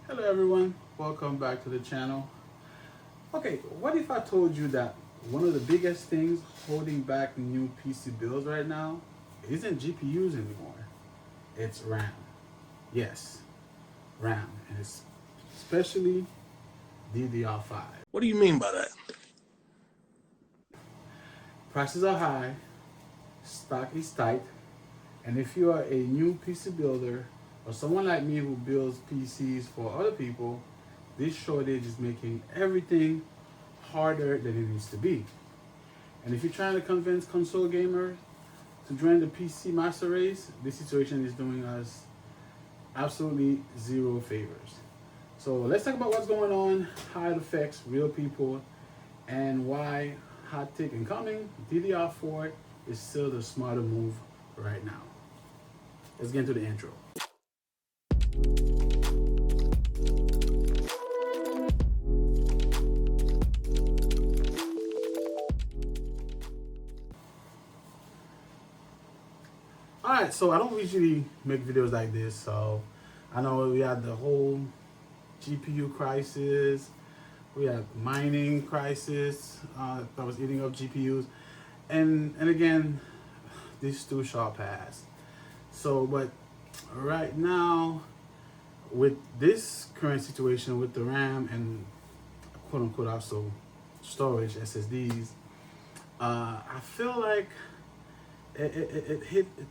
Hello everyone, welcome back to the channel. Okay, what if I told you that one of the biggest things holding back new PC builds right now isn't GPUs anymore, it's RAM. Yes, RAM, and it's especially DDR5. What do you mean by that? Prices are high, stock is tight, and if you are a new PC builder or someone like me who builds PCs for other people, this shortage is making everything harder than it needs to be. And if you're trying to convince console gamers to join the PC master race, this situation is doing us absolutely zero favors. So let's talk about what's going on, how it affects real people, and why hot take incoming DDR4 is still the smarter move right now. Let's get into the intro. Alright, so I don't usually make videos like this, so I know we had the whole GPU crisis, we had mining crisis that was eating up GPUs, and again, these two shall pass. So, but right now, with this current situation with the RAM and quote unquote also storage SSDs, I feel like it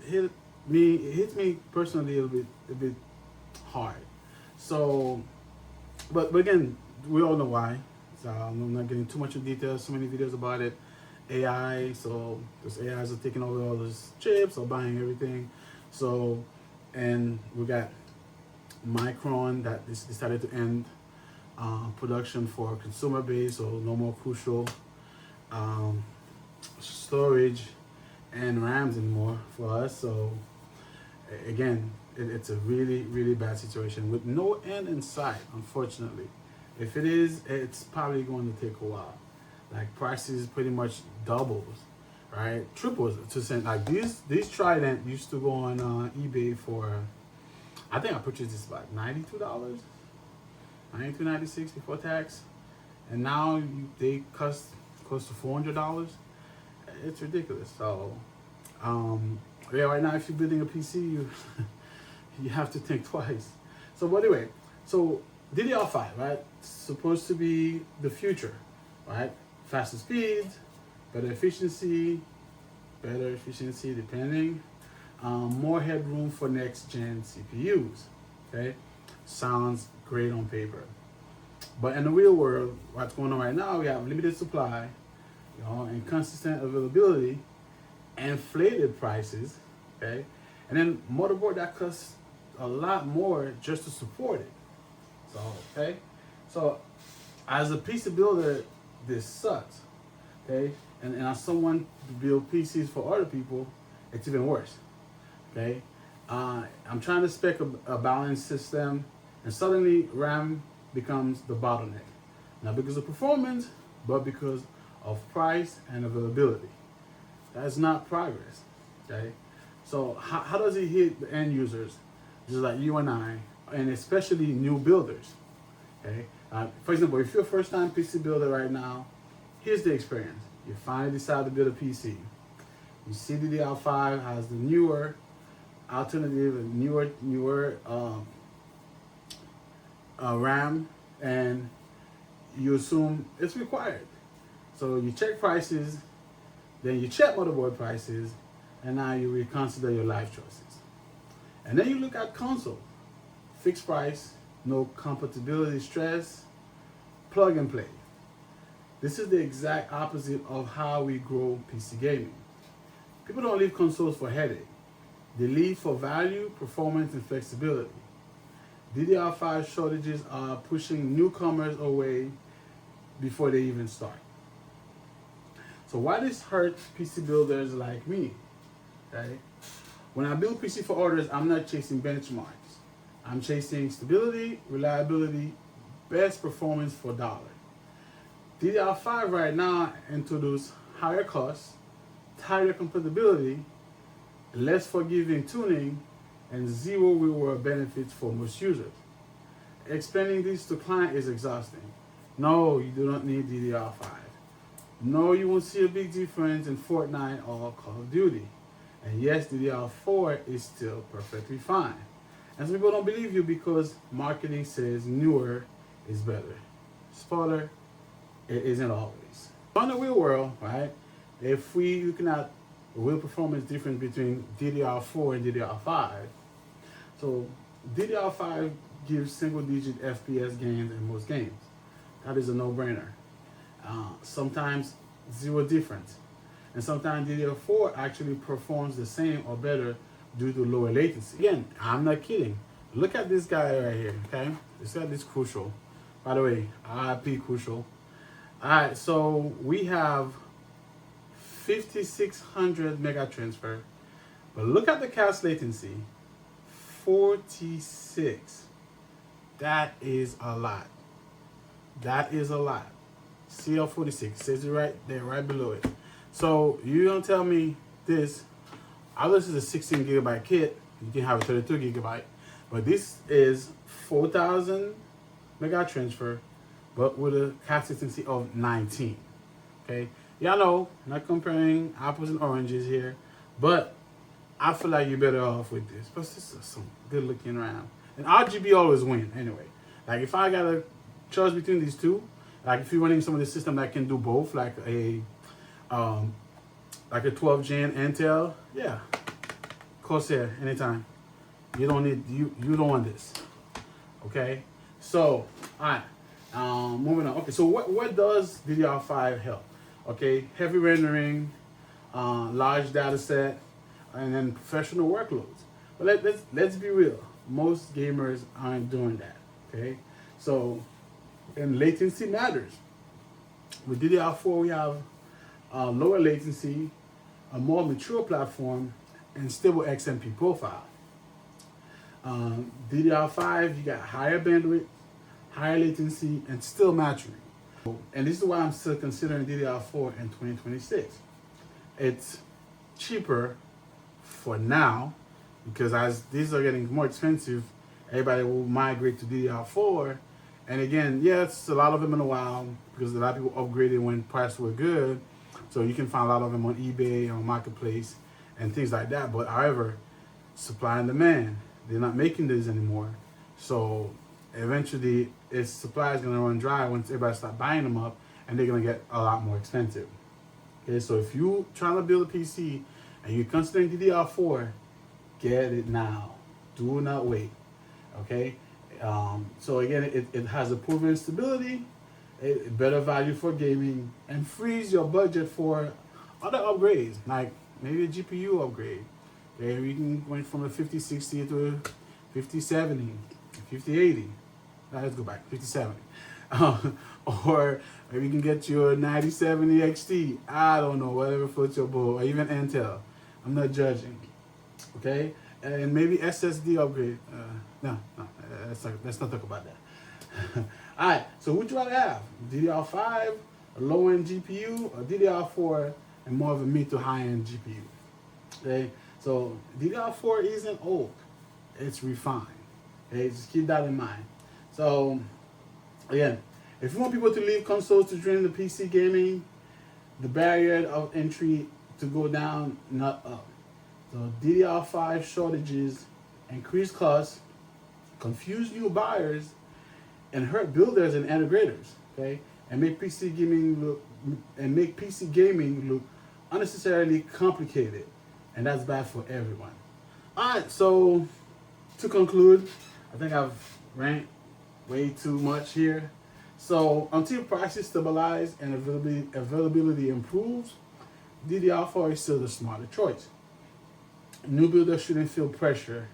hits me personally a bit hard. So, but again, we all know why. So I'm not getting too much in detail. So many videos about it. AI. So those AIs are taking over all those chips or buying everything. So, and we got Micron that decided to end production for consumer base, so no more crucial storage and RAMs anymore for us. So again, it's a really bad situation with no end in sight, unfortunately. If it is, it's probably going to take a while. Like prices pretty much doubles, right? Triples to send. Like these Trident used to go on eBay for, I think I purchased this about $92, $92.96 before tax, and now they cost close to $400. It's ridiculous. So yeah, right now if you're building a PC, you have to think twice. So but anyway, so DDR5, right? Supposed to be the future, right? Faster speeds, better efficiency depending, more headroom for next gen CPUs. Okay, sounds great on paper, but in the real world, what's going on right now? We have limited supply, inconsistent availability, inflated prices, okay, and then motherboard that costs a lot more just to support it. So okay, so as a PC builder, this sucks, okay, and as someone to build PCs for other people, it's even worse. Okay, I'm trying to spec a balanced system, and suddenly RAM becomes the bottleneck, not because of performance, but because of price and availability. That's not progress. Okay, so how does it hit the end users, just like you and I, and especially new builders? Okay, for example, if you're a first-time PC builder right now, here's the experience. You finally decide to build a PC. You see DDR5 has the newer alternative, newer RAM, and you assume it's required. So you check prices, then you check motherboard prices, and now you reconsider your life choices. And then you look at console, fixed price, no compatibility stress, plug and play. This is the exact opposite of how we grow PC gaming. People don't leave consoles for headache. They leave for value, performance, and flexibility. DDR5 shortages are pushing newcomers away before they even start. So why this hurts PC builders like me? Okay? When I build PC for orders, I'm not chasing benchmarks. I'm chasing stability, reliability, best performance for dollar. DDR5 right now introduce higher costs, tighter compatibility, less forgiving tuning, and zero real world benefits for most users. explaining this to client is exhausting. No, you do not need DDR5. No, you won't see a big difference in Fortnite or Call of Duty. And yes, DDR4 is still perfectly fine. And some people don't believe you because marketing says newer is better. Spoiler, it isn't always. On the real world, right, if we looking at the real performance difference between DDR4 and DDR5, so DDR5 gives single-digit FPS gains in most games. That is a no-brainer. Sometimes zero difference. And sometimes DDR4 actually performs the same or better due to lower latency. Again, I'm not kidding. Look at this guy right here, okay? This guy is crucial. By the way, RIP crucial. All right, so we have 5,600 mega transfer. But look at the cast latency, 46. That is a lot. That is a lot. CL46 says it right there, right below it. So you don't tell me this. This is a 16 gigabyte kit. You can have a 32 gigabyte, but this is 4,000 mega transfer, but with a cast latency of 19. Okay, y'all know, not comparing apples and oranges here, but I feel like you're better off with this. But this is some good looking RAM, and RGB always win anyway. Like if I gotta choose between these two, like if you're running some of the system that can do both, like a 12 Gen Intel, yeah, Corsair anytime. You don't need you don't want this. Okay, so all right, moving on. Okay, so what does DDR5 help? Okay, heavy rendering, large data set, and then professional workloads. But let's be real. Most gamers aren't doing that. Okay, so and latency matters. With DDR4, we have lower latency, a more mature platform, and stable XMP profile. DDR5, you got higher bandwidth, higher latency, and still maturing. And this is why I'm still considering DDR4 in 2026. It's cheaper for now, because as these are getting more expensive, everybody will migrate to DDR4. And again, yes, a lot of them in a while, because a lot of people upgraded when prices were good. So you can find a lot of them on eBay, on Marketplace, and things like that. But however, supply and demand, they're not making this anymore. So eventually, its supply is going to run dry once everybody start buying them up, and they're going to get a lot more expensive. Okay, so if you trying to build a PC and you're considering DDR4, get it now. Do not wait. Okay. So again, it has a proven stability, a better value for gaming, and frees your budget for other upgrades, like maybe a GPU upgrade. Okay, we can went from a 5060 to a 5070, 5080. Let's go back, 5070. Or maybe you can get your 9070 XT. I don't know, whatever floats your boat, or even Intel. I'm not judging. Okay, and maybe SSD upgrade. No, let's not talk about that. All right, so which would you rather have? DDR5, a low-end GPU, or DDR4, and more of a mid to high-end GPU? Okay, so DDR4 isn't old, it's refined. Okay, just keep that in mind. So, again, if you want people to leave consoles to join the PC gaming, the barrier of entry to go down, not up. So DDR5 shortages, increased costs, confuse new buyers, and hurt builders and integrators. Okay, and make PC gaming look unnecessarily complicated, and that's bad for everyone. All right, so to conclude, I think I've rant way too much here. So until prices stabilize and availability improves, DDR4 is still the smarter choice. New builders shouldn't feel pressure,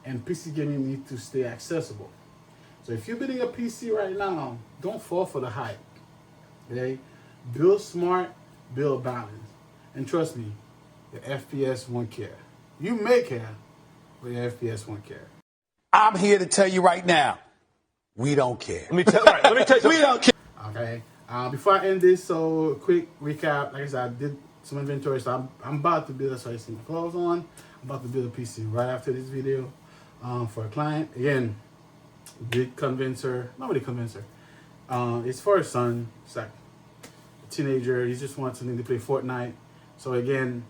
and PC gaming needs to stay accessible. So if you're building a PC right now, don't fall for the hype. Okay? Build smart, build balance. And trust me, the FPS won't care. You may care, but your FPS won't care. I'm here to tell you right now, we don't care. Let me tell you something. We don't care. Okay. Before I end this, so quick recap. Like I said, I did some inventory, so I'm about to build. That's why you see my clothes on. I'm about to build a PC right after this video for a client. Again, did convince her. Nobody convinced her. It's for her son. It's like a teenager. He just wants something to play Fortnite. So again,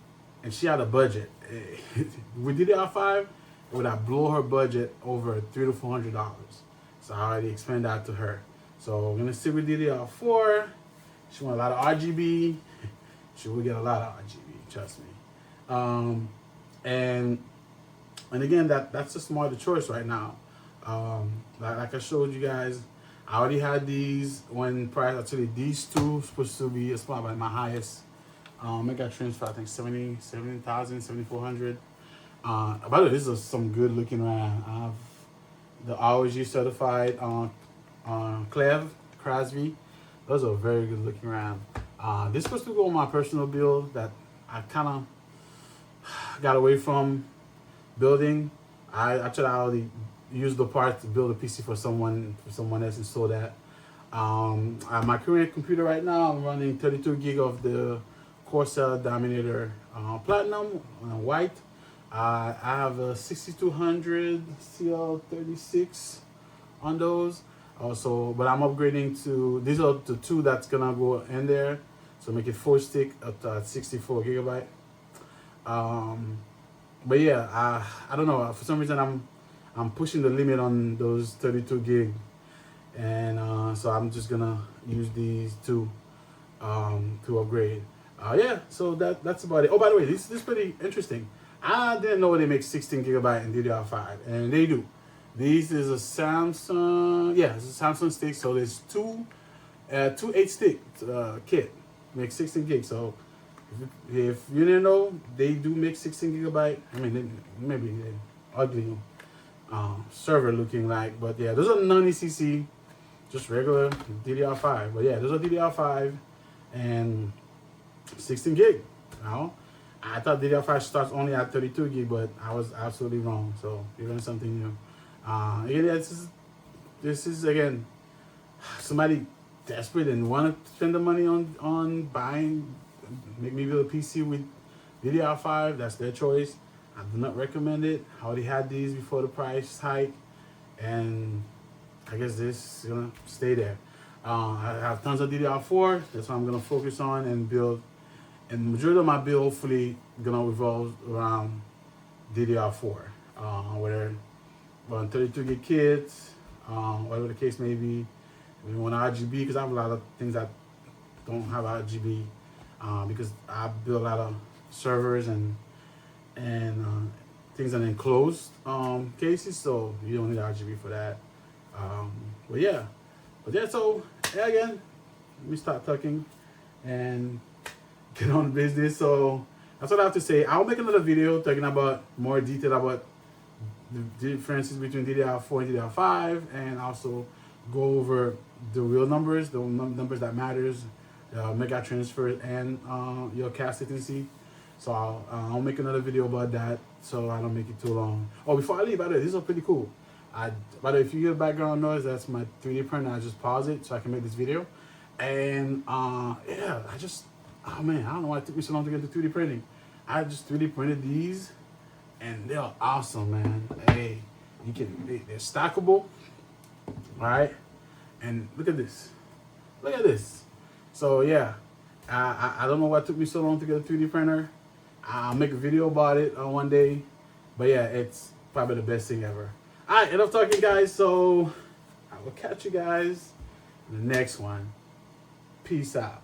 and she had a budget. With DDR5, it would have blown her budget over $300 to $400. So I already explained that to her. So we're gonna stick with DDR4. She want a lot of RGB. She will get a lot of RGB, trust me. And again, that's a smarter choice right now. Like I showed you guys, I already had these when price. Actually, these two supposed to be probably my highest. I got transfer, I think 70,000, 7,400. By the way, this is some good looking RAM. I have the ROG certified Clev Crosby. Those are very good looking RAM. This is supposed to go on my personal build that I kind of got away from building. I already used the parts to build a PC for someone else and sold that. My current computer right now, I'm running 32 gig of the Corsair Dominator Platinum white. I have a 6200 CL36 on those. Also, but I'm upgrading to, these are the two that's gonna go in there, so make it 4 stick at 64 gigabyte. But yeah, I don't know, for some reason I'm pushing the limit on those 32 gig, and so I'm just gonna use these two to upgrade. Yeah, so that's about it. Oh, by the way, this is pretty interesting. I didn't know they make 16 gigabyte in DDR5, and they do. This is a Samsung, yeah, it's a Samsung stick. So there's two 8-stick kit, make 16 gig. So if you didn't know, they do make 16 gigabyte. I mean, maybe they're ugly server looking like, but yeah, those are non-ECC, just regular DDR5. But yeah, those are DDR5 and 16 gig. Now, I thought DDR5 starts only at 32 gig, but I was absolutely wrong. So you learned something new. Again, this is again somebody desperate and want to spend the money on buying, make me build a PC with DDR5. That's their choice. I do not recommend it. I already had these before the price hike, and I guess this is gonna stay there. I have tons of DDR4. That's what I'm gonna focus on and build. And the majority of my build hopefully gonna revolve around DDR4. Whether on 32 gig kits, whatever the case may be. If you want RGB, because I have a lot of things that don't have RGB, because I build a lot of servers and things in enclosed cases, so you don't need RGB for that. But yeah, so yeah, again, let me start talking and get on business. So that's what I have to say. I'll make another video talking about more detail about the differences between DDR4 and DDR5, and also go over the real numbers, the numbers that matters, mega transfer and your cast latency. So I'll make another video about that, so I don't make it too long. Oh, before I leave, by the way, these are pretty cool. By the way, if you hear background noise, that's my 3D printer. I just pause it so I can make this video. And yeah, oh man, I don't know why it took me so long to get to 3D printing. I just 3D printed these, and they're awesome, man. Hey, they're stackable, all right? And look at this. So yeah, I don't know why it took me so long to get a 3D printer. I'll make a video about it one day, but yeah, it's probably the best thing ever. All right, enough talking, guys. So I will catch you guys in the next one. Peace out.